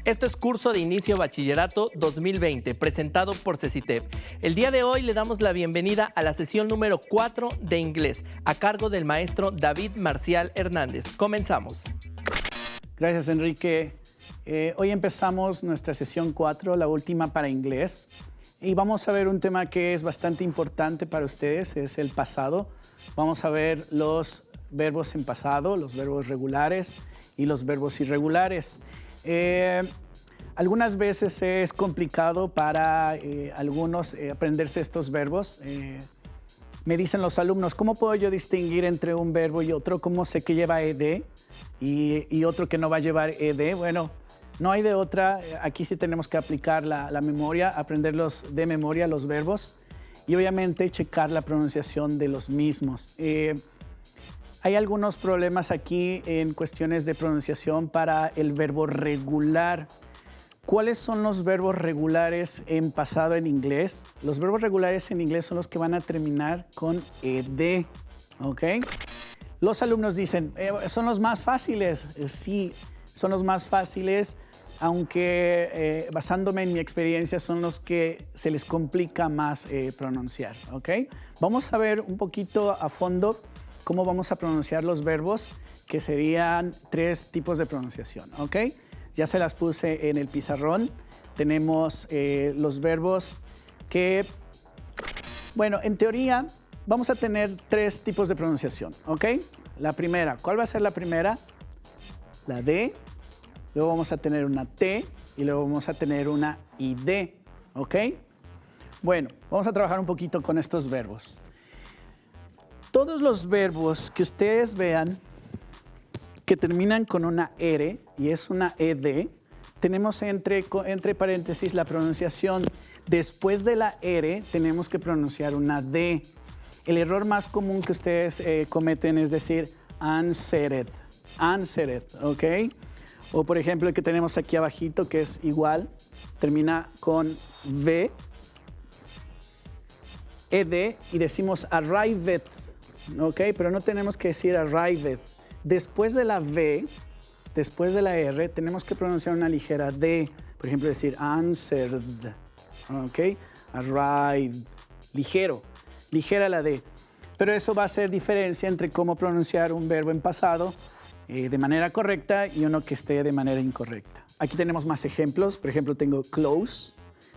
Esto es Curso de Inicio Bachillerato 2020, presentado por CECITEP. El día de hoy le damos la bienvenida a la sesión número 4 de inglés, a cargo del maestro David Marcial Hernández. Comenzamos. Gracias, Enrique. Hoy empezamos nuestra sesión 4, la última para inglés. Y vamos a ver un tema que es bastante importante para ustedes, es el pasado. Vamos a ver los verbos en pasado, los verbos regulares y los verbos irregulares. Algunas veces es complicado para algunos aprenderse estos verbos. Me dicen los alumnos, ¿cómo puedo yo distinguir entre un verbo y otro? ¿Cómo sé que lleva ed y otro que no va a llevar ed? Bueno, no hay de otra. Aquí sí tenemos que aplicar la memoria, aprenderlos de memoria los verbos y obviamente checar la pronunciación de los mismos. Hay algunos problemas aquí en cuestiones de pronunciación para el verbo regular. ¿Cuáles son los verbos regulares en pasado en inglés? Los verbos regulares en inglés son los que van a terminar con ed, ¿ok? Los alumnos dicen, son los más fáciles. Sí, son los más fáciles, aunque basándome en mi experiencia son los que se les complica más pronunciar, ¿ok? Vamos a ver un poquito a fondo cómo vamos a pronunciar los verbos, que serían 3 tipos de pronunciación, ¿ok? Ya se las puse en el pizarrón. Tenemos los verbos que, bueno, en teoría vamos a tener 3 tipos de pronunciación, ¿ok? La primera, ¿cuál va a ser la primera? La D, luego vamos a tener una T y luego vamos a tener una ID, ¿ok? Bueno, vamos a trabajar un poquito con estos verbos. Todos los verbos que ustedes vean que terminan con una R y es una ED, tenemos entre paréntesis la pronunciación. Después de la R tenemos que pronunciar una D. El error más común que ustedes cometen es decir unsaid, ¿ok? O por ejemplo el que tenemos aquí abajito que es igual, termina con V, ED y decimos arrived. ¿Ok? Pero no tenemos que decir arrived. Después de la V, después de la R, tenemos que pronunciar una ligera D. Por ejemplo, decir answered. ¿Ok? Arrived. Ligero. Ligera la D. Pero eso va a hacer diferencia entre cómo pronunciar un verbo en pasado de manera correcta y uno que esté de manera incorrecta. Aquí tenemos más ejemplos. Por ejemplo, tengo close.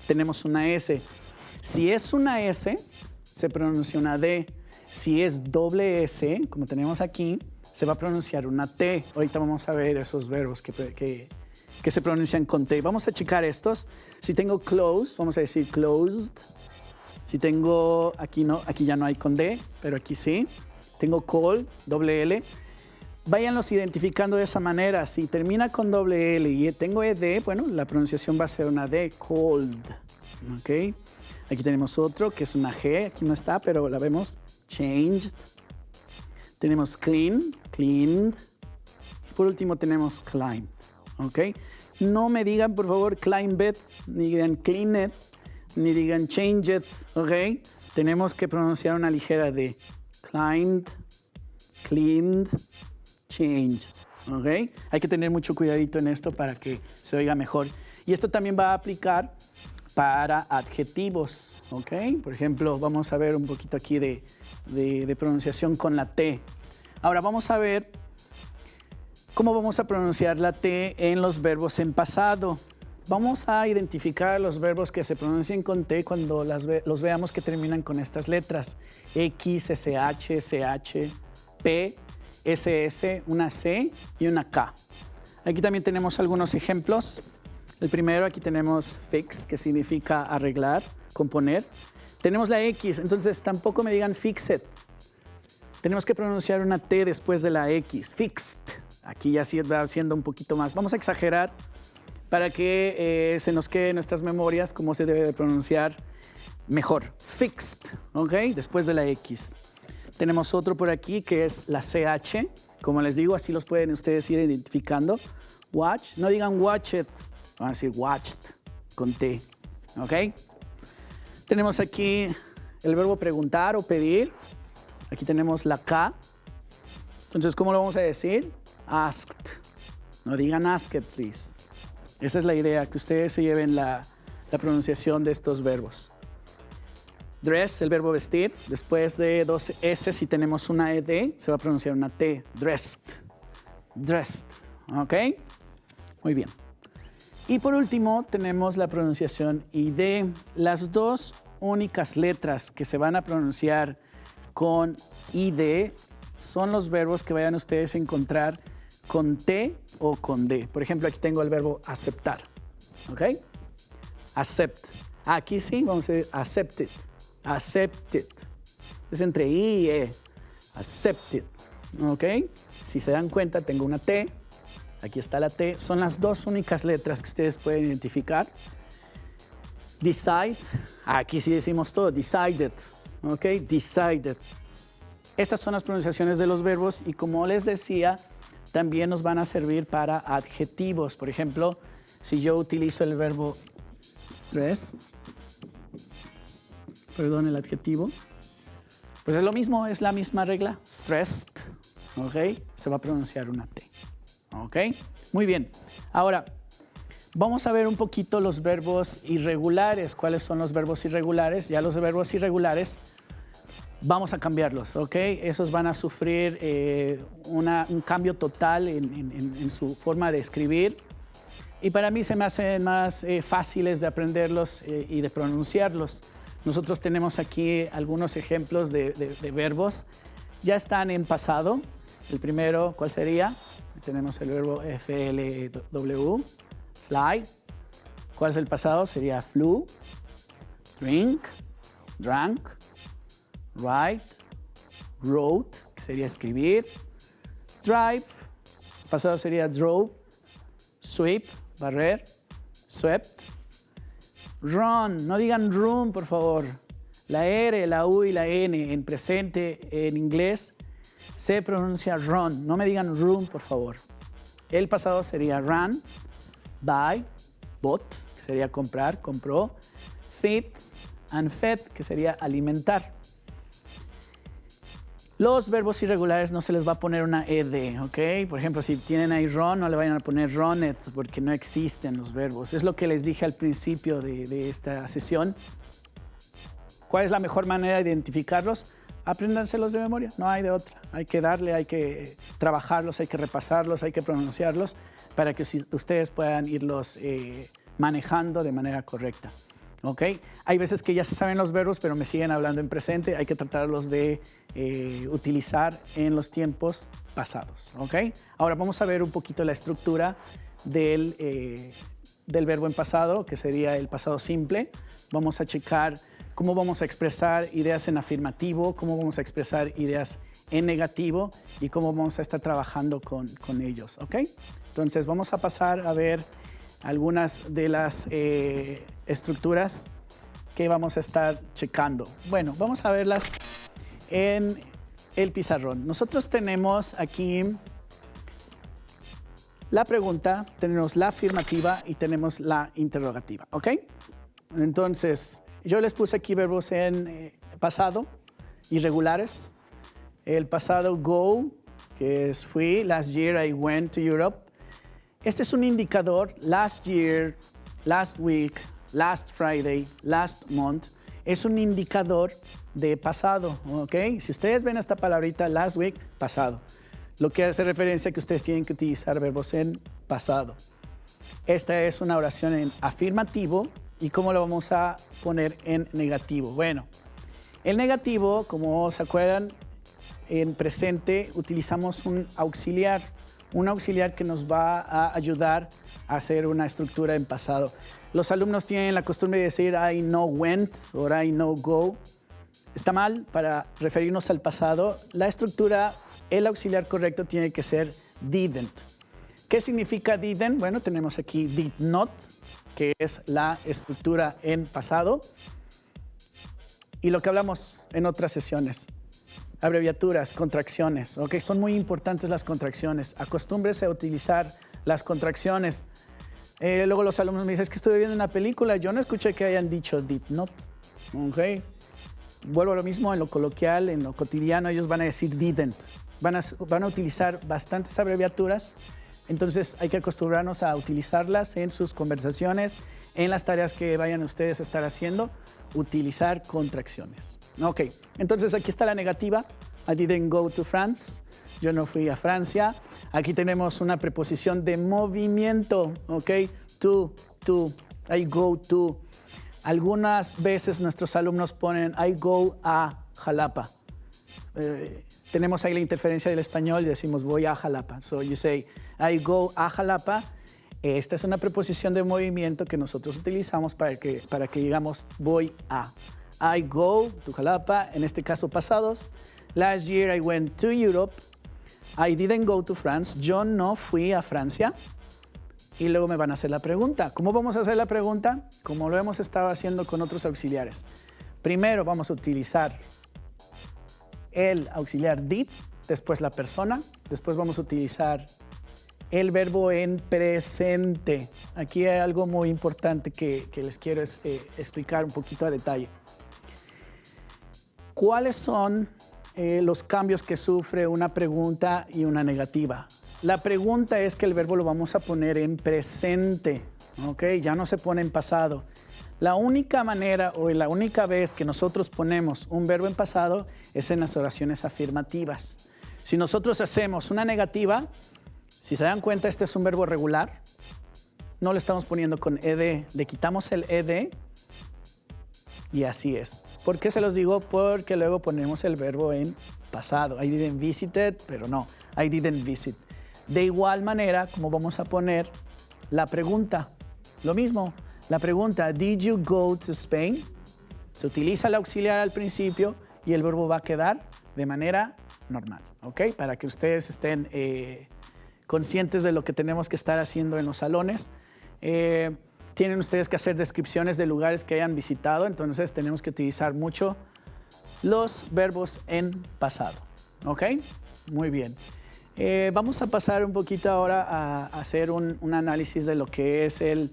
Tenemos una S. Si es una S, se pronuncia una D. Si es doble S, como tenemos aquí, se va a pronunciar una T. Ahorita vamos a ver esos verbos que se pronuncian con T. Vamos a checar estos. Si tengo close, vamos a decir closed. Si tengo, aquí no, aquí ya no hay con D, pero aquí sí. Tengo call, doble L. Váyanlos identificando de esa manera. Si termina con doble L y tengo ED, bueno, la pronunciación va a ser una D, cold. ¿Ok? Aquí tenemos otro que es una G, aquí no está, pero la vemos. Changed. Tenemos clean, cleaned. Y por último tenemos climbed, ¿ok? No me digan, por favor, climbed, ni digan cleaned, ni digan changed, ¿ok? Tenemos que pronunciar una ligera D. Climbed, cleaned, changed, ¿ok? Hay que tener mucho cuidadito en esto para que se oiga mejor. Y esto también va a aplicar para adjetivos, ¿ok? Por ejemplo, vamos a ver un poquito aquí de pronunciación con la T. Ahora vamos a ver cómo vamos a pronunciar la T en los verbos en pasado. Vamos a identificar los verbos que se pronuncian con T cuando los veamos que terminan con estas letras. X, SH, CH, P, SS, una C y una K. Aquí también tenemos algunos ejemplos. El primero, aquí tenemos fix, que significa arreglar, componer. Tenemos la X, entonces tampoco me digan fixed. Tenemos que pronunciar una T después de la X, fixed. Aquí ya sí va haciendo un poquito más. Vamos a exagerar para que se nos quede en nuestras memorias cómo se debe de pronunciar mejor. Fixed, ¿ok? Después de la X. Tenemos otro por aquí que es la CH. Como les digo, así los pueden ustedes ir identificando. Watch, no digan watched, van a decir watched con T, ¿ok? Tenemos aquí el verbo preguntar o pedir. Aquí tenemos la K. Entonces, ¿cómo lo vamos a decir? Asked. No digan asked, please. Esa es la idea, que ustedes se lleven la pronunciación de estos verbos. Dress, el verbo vestir. Después de dos S, si tenemos una ED, se va a pronunciar una T. Dressed. Dressed. ¿Ok? Muy bien. Y por último, tenemos la pronunciación ID. Las dos únicas letras que se van a pronunciar con ID son los verbos que vayan ustedes a encontrar con T o con D. Por ejemplo, aquí tengo el verbo aceptar. ¿Ok? Accept. Aquí sí, vamos a decir accepted. Accepted. Es entre I y E. Accepted. ¿Ok? Si se dan cuenta, tengo una T. Aquí está la T. Son las dos únicas letras que ustedes pueden identificar. Decide. Aquí sí decimos todo. Decided. ¿Ok? Decided. Estas son las pronunciaciones de los verbos y como les decía, también nos van a servir para adjetivos. Por ejemplo, si yo utilizo el verbo stress, perdón, el adjetivo, pues es lo mismo, es la misma regla. Stressed, ¿ok? Se va a pronunciar una T, ¿ok? Muy bien. Ahora, vamos a ver un poquito los verbos irregulares. ¿Cuáles son los verbos irregulares? Ya los verbos irregulares vamos a cambiarlos, ¿ok? Esos van a sufrir un cambio total en su forma de escribir. Y para mí se me hacen más fáciles de aprenderlos y de pronunciarlos. Nosotros tenemos aquí algunos ejemplos de verbos. Ya están en pasado. El primero, ¿cuál sería? Tenemos el verbo FLW, fly. ¿Cuál es el pasado? Sería flew, drink, drank, write, wrote, que sería escribir, drive, el pasado sería drove, sweep, barrer, swept, run, no digan run, por favor. La R, la U y la N en presente en inglés se pronuncia run, no me digan run, por favor. El pasado sería run, buy, bought, que sería comprar, compró, feed and fed, que sería alimentar. Los verbos irregulares no se les va a poner una ed, ¿ok? Por ejemplo, si tienen ahí run, no le vayan a poner runned porque no existen los verbos. Es lo que les dije al principio de esta sesión. ¿Cuál es la mejor manera de identificarlos? Apréndanselos de memoria, no hay de otra. Hay que darle, hay que trabajarlos, hay que repasarlos, hay que pronunciarlos para que ustedes puedan irlos manejando de manera correcta. ¿Ok? Hay veces que ya se saben los verbos, pero me siguen hablando en presente. Hay que tratarlos de utilizar en los tiempos pasados. ¿Ok? Ahora vamos a ver un poquito la estructura del verbo en pasado, que sería el pasado simple. Vamos a checar cómo vamos a expresar ideas en afirmativo, cómo vamos a expresar ideas en negativo y cómo vamos a estar trabajando con ellos. ¿Ok? Entonces vamos a pasar a ver algunas de las estructuras que vamos a estar checando. Bueno, vamos a verlas en el pizarrón. Nosotros tenemos aquí la pregunta, tenemos la afirmativa y tenemos la interrogativa, ¿ok? Entonces, yo les puse aquí verbos en pasado, irregulares. El pasado go, que es fui, last year I went to Europe. Este es un indicador, last year, last week, last Friday, last month. Es un indicador de pasado, ¿ok? Si ustedes ven esta palabrita, last week, pasado. Lo que hace referencia a que ustedes tienen que utilizar verbos en pasado. Esta es una oración en afirmativo. ¿Y cómo lo vamos a poner en negativo? Bueno, el negativo, como se acuerdan, en presente utilizamos un auxiliar que nos va a ayudar a hacer una estructura en pasado. Los alumnos tienen la costumbre de decir I no went o I no go. Está mal para referirnos al pasado. La estructura, el auxiliar correcto tiene que ser didn't. ¿Qué significa didn't? Bueno, tenemos aquí did not, que es la estructura en pasado. Y lo que hablamos en otras sesiones. Abreviaturas, contracciones, ¿ok? Son muy importantes las contracciones. Acostúmbrese a utilizar las contracciones. Luego los alumnos me dicen, es que estuve viendo una película, yo no escuché que hayan dicho did not, ¿ok? Vuelvo a lo mismo, en lo coloquial, en lo cotidiano, ellos van a decir didn't. Van a utilizar bastantes abreviaturas Entonces hay que acostumbrarnos a utilizarlas en sus conversaciones, en las tareas que vayan ustedes a estar haciendo, utilizar contracciones. Ok, entonces aquí está la negativa. I didn't go to France. Yo no fui a Francia. Aquí tenemos una preposición de movimiento, ok. To, I go to. Algunas veces nuestros alumnos ponen I go a Jalapa. Tenemos ahí la interferencia del español y decimos voy a Jalapa. So you say I go a Jalapa. Esta es una preposición de movimiento que nosotros utilizamos para que digamos voy a. I go to Jalapa, en este caso pasados. Last year I went to Europe. I didn't go to France. Yo no fui a Francia. Y luego me van a hacer la pregunta. ¿Cómo vamos a hacer la pregunta? Como lo hemos estado haciendo con otros auxiliares. Primero vamos a utilizar el auxiliar did, después la persona, después vamos a utilizar el verbo en presente. Aquí hay algo muy importante que les quiero explicar un poquito a detalle. ¿Cuáles son los cambios que sufre una pregunta y una negativa? La pregunta es que el verbo lo vamos a poner en presente, ¿ok? Ya no se pone en pasado. La única manera o la única vez que nosotros ponemos un verbo en pasado es en las oraciones afirmativas. Si nosotros hacemos una negativa, si se dan cuenta, este es un verbo regular. No lo estamos poniendo con ed, le quitamos el ed y así es. ¿Por qué se los digo? Porque luego ponemos el verbo en pasado. I didn't visit it, pero no, I didn't visit. De igual manera, como vamos a poner la pregunta, lo mismo. La pregunta, did you go to Spain? Se utiliza el auxiliar al principio y el verbo va a quedar de manera normal, ¿ok? Para que ustedes estén conscientes de lo que tenemos que estar haciendo en los salones. Tienen ustedes que hacer descripciones de lugares que hayan visitado, entonces tenemos que utilizar mucho los verbos en pasado, ¿ok? Muy bien. Vamos a pasar un poquito ahora a hacer un análisis de lo que es el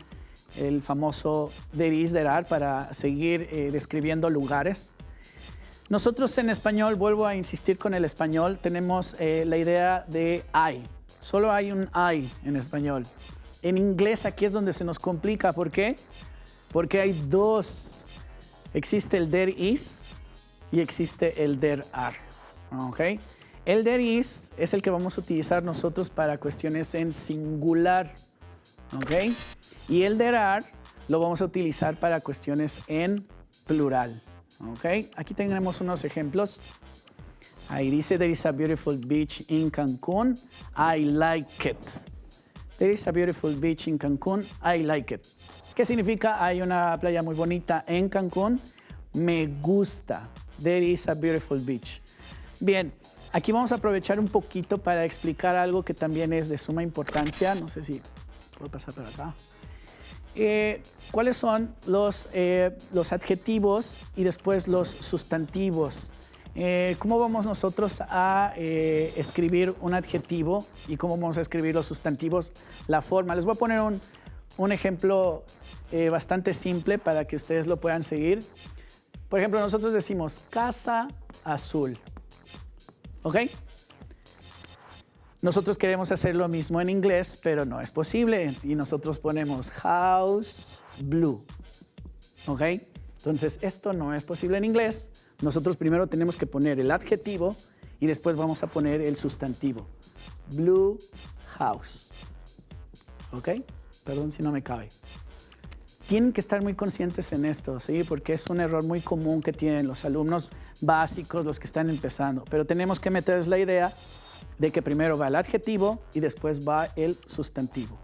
famoso there is, there are, para seguir describiendo lugares. Nosotros en español, vuelvo a insistir con el español, tenemos la idea de hay. Solo hay un hay en español. En inglés aquí es donde se nos complica. ¿Por qué? Porque hay dos. Existe el there is y existe el there are. ¿Okay? El there is es el que vamos a utilizar nosotros para cuestiones en singular. ¿Okay? Y el there are lo vamos a utilizar para cuestiones en plural. ¿Okay? Aquí tenemos unos ejemplos. Ahí dice, there is a beautiful beach in Cancún. I like it. There is a beautiful beach in Cancún. I like it. ¿Qué significa? Hay una playa muy bonita en Cancún. Me gusta. There is a beautiful beach. Bien, aquí vamos a aprovechar un poquito para explicar algo que también es de suma importancia. No sé si puedo pasar por acá. ¿Cuáles son los adjetivos y después los sustantivos? ¿Cómo vamos nosotros a escribir un adjetivo y cómo vamos a escribir los sustantivos? La forma. Les voy a poner un ejemplo bastante simple para que ustedes lo puedan seguir. Por ejemplo, nosotros decimos casa azul. ¿Ok? Nosotros queremos hacer lo mismo en inglés, pero no es posible. Y nosotros ponemos house blue. ¿Ok? Entonces, esto no es posible en inglés. Nosotros primero tenemos que poner el adjetivo y después vamos a poner el sustantivo. Blue house. ¿Ok? Perdón si no me cabe. Tienen que estar muy conscientes en esto, ¿sí? Porque es un error muy común que tienen los alumnos básicos, los que están empezando. Pero tenemos que meterles la idea de que primero va el adjetivo y después va el sustantivo.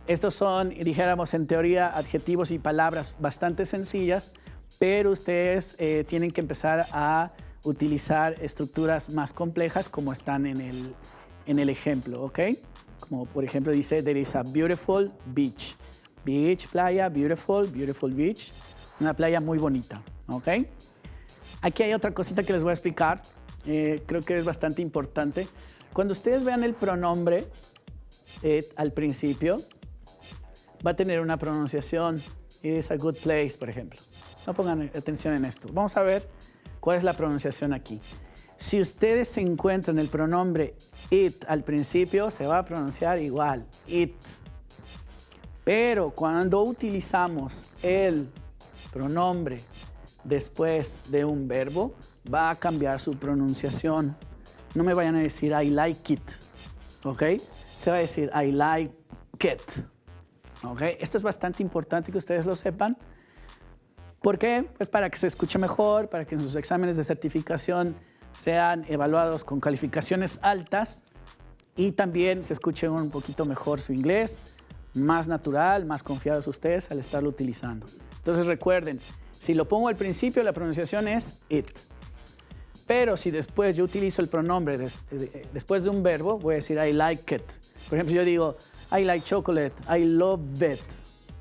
Estos son, dijéramos en teoría, adjetivos y palabras bastante sencillas, pero ustedes tienen que empezar a utilizar estructuras más complejas como están en el ejemplo, ¿ok? Como por ejemplo dice, there is a beautiful beach. Beach, playa, beautiful, beautiful beach. Una playa muy bonita, ¿ok? Aquí hay otra cosita que les voy a explicar. Creo que es bastante importante. Cuando ustedes vean el pronombre al principio, va a tener una pronunciación. It is a good place, por ejemplo. No pongan atención en esto. Vamos a ver cuál es la pronunciación aquí. Si ustedes se encuentran el pronombre it al principio, se va a pronunciar igual, it. Pero cuando utilizamos el pronombre después de un verbo, va a cambiar su pronunciación. No me vayan a decir I like it, ¿ok? Se va a decir I like it, ¿ok? Esto es bastante importante que ustedes lo sepan. ¿Por qué? Pues para que se escuche mejor, para que en sus exámenes de certificación sean evaluados con calificaciones altas y también se escuche un poquito mejor su inglés, más natural, más confiados ustedes al estarlo utilizando. Entonces recuerden, si lo pongo al principio, la pronunciación es it. Pero si después yo utilizo el pronombre después de un verbo, voy a decir I like it. Por ejemplo, yo digo I like chocolate, I love it.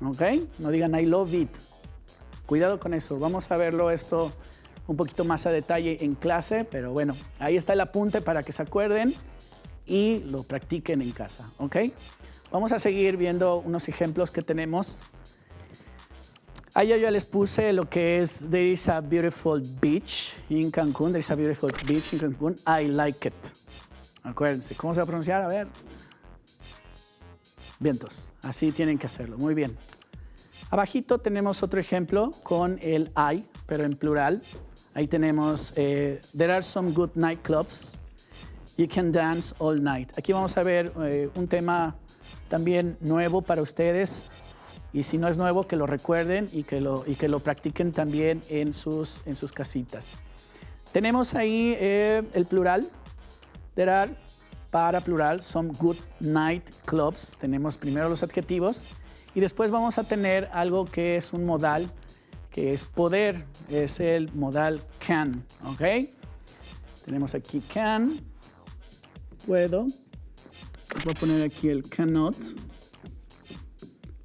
¿Ok? No digan I love it. Cuidado con eso. Vamos a verlo esto un poquito más a detalle en clase, pero bueno, ahí está el apunte para que se acuerden y lo practiquen en casa. ¿Ok? Vamos a seguir viendo unos ejemplos que tenemos. Ahí yo ya les puse lo que es There is a beautiful beach in Cancún. There is a beautiful beach in Cancún. I like it. Acuérdense. ¿Cómo se va a pronunciar? A ver. Vientos. Así tienen que hacerlo. Muy bien. Abajito tenemos otro ejemplo con el I, pero en plural. Ahí tenemos There are some good nightclubs. You can dance all night. Aquí vamos a ver un tema también nuevo para ustedes. Y si no es nuevo, que lo recuerden y que lo practiquen también en sus casitas. Tenemos ahí el plural. There are, para plural, some good night clubs. Tenemos primero los adjetivos y después vamos a tener algo que es un modal, que es poder. Es el modal can, ¿ok? Tenemos aquí can, puedo. Voy a poner aquí el cannot.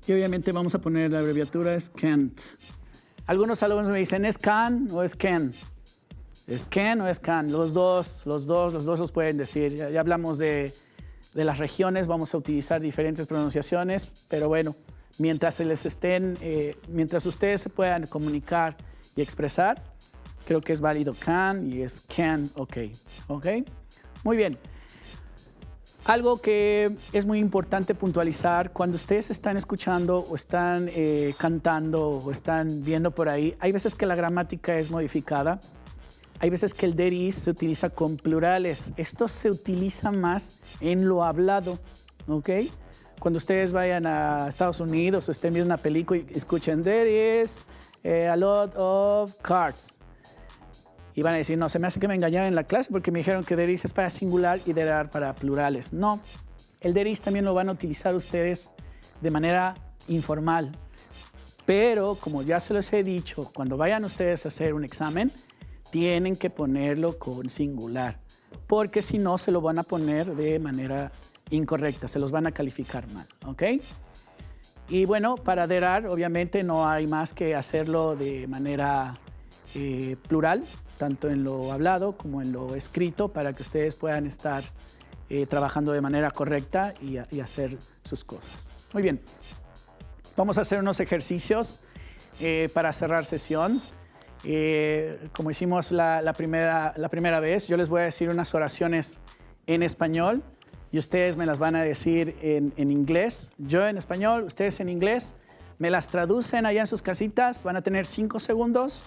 Y obviamente vamos a poner la abreviatura es can't. Algunos alumnos me dicen, ¿es can o es can? ¿Es can o es can? Los dos los pueden decir. Ya hablamos de las regiones, vamos a utilizar diferentes pronunciaciones, pero bueno, mientras ustedes se puedan comunicar y expresar, creo que es válido can y es can, ok. Muy bien. Algo que es muy importante puntualizar, cuando ustedes están escuchando o están cantando o están viendo por ahí, hay veces que la gramática es modificada, hay veces que el there is se utiliza con plurales. Esto se utiliza más en lo hablado, ¿ok? Cuando ustedes vayan a Estados Unidos o estén viendo una película y escuchen there is a lot of cars. Y van a decir, no, se me hace que me engañaron en la clase porque me dijeron que there is es para singular y there are para plurales. No, el there is también lo van a utilizar ustedes de manera informal. Pero, como ya se los he dicho, cuando vayan ustedes a hacer un examen, tienen que ponerlo con singular. Porque si no, se lo van a poner de manera incorrecta, se los van a calificar mal, ¿ok? Y bueno, para there are, obviamente, no hay más que hacerlo de manera plural, tanto en lo hablado como en lo escrito, para que ustedes puedan estar trabajando de manera correcta y hacer sus cosas. Muy bien, vamos a hacer unos ejercicios para cerrar sesión. Como hicimos la primera vez, yo les voy a decir unas oraciones en español y ustedes me las van a decir en inglés. Yo en español, ustedes en inglés. Me las traducen allá en sus casitas, van a tener 5 segundos.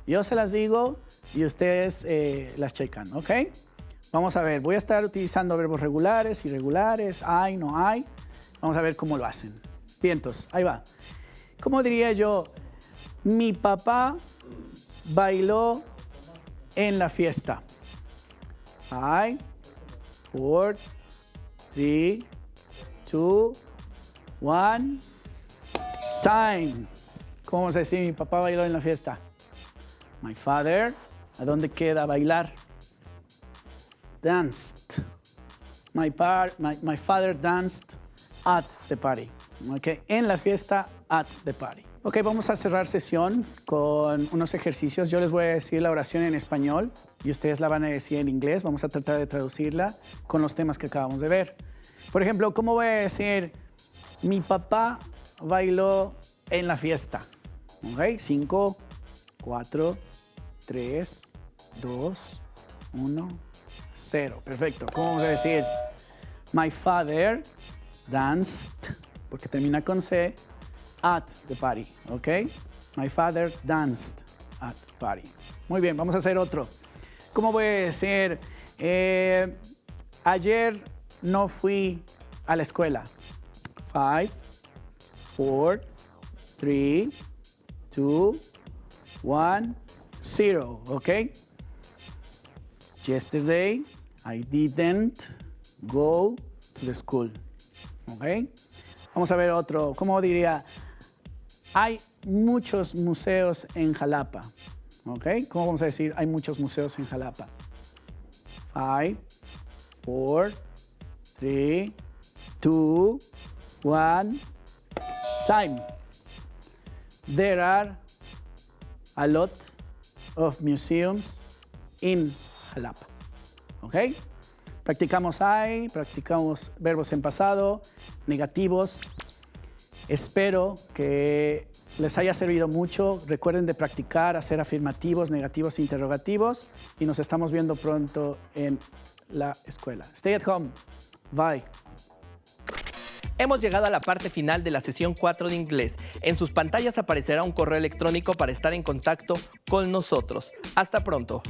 Yo se las digo y ustedes las checan, ¿ok? Vamos a ver, voy a estar utilizando verbos regulares, irregulares, hay, no hay. Vamos a ver cómo lo hacen. Vientos, ahí va. ¿Cómo diría yo? Mi papá bailó en la fiesta. 5, 4, 3, 2, 1. Time. ¿Cómo vamos a decir mi papá bailó en la fiesta? My father, ¿a dónde queda bailar? Danced. My father danced at the party. Okay. En la fiesta, at the party. Ok, vamos a cerrar sesión con unos ejercicios. Yo les voy a decir la oración en español y ustedes la van a decir en inglés. Vamos a tratar de traducirla con los temas que acabamos de ver. Por ejemplo, ¿cómo voy a decir? Mi papá bailó en la fiesta. Ok, 5, 4, 3, 2, 1, 0. Perfecto. ¿Cómo vamos a decir? My father danced, porque termina con C, at the party, ¿ok? My father danced at the party. Muy bien, vamos a hacer otro. ¿Cómo voy a decir? Ayer no fui a la escuela. 5, 4, 3, 2, 1, 0, ¿ok? Yesterday, I didn't go to the school, ¿ok? Vamos a ver otro. ¿Cómo diría? Hay muchos museos en Jalapa, ¿ok? ¿Cómo vamos a decir? Hay muchos museos en Jalapa. 5, 4, 3, 2, 1, time. There are a lot of museums in Jalapa. ¿Ok? Practicamos I, practicamos verbos en pasado, negativos. Espero que les haya servido mucho. Recuerden de practicar, hacer afirmativos, negativos e interrogativos. Y nos estamos viendo pronto en la escuela. Stay at home. Bye. Hemos llegado a la parte final de la sesión 4 de inglés. En sus pantallas aparecerá un correo electrónico para estar en contacto con nosotros. Hasta pronto.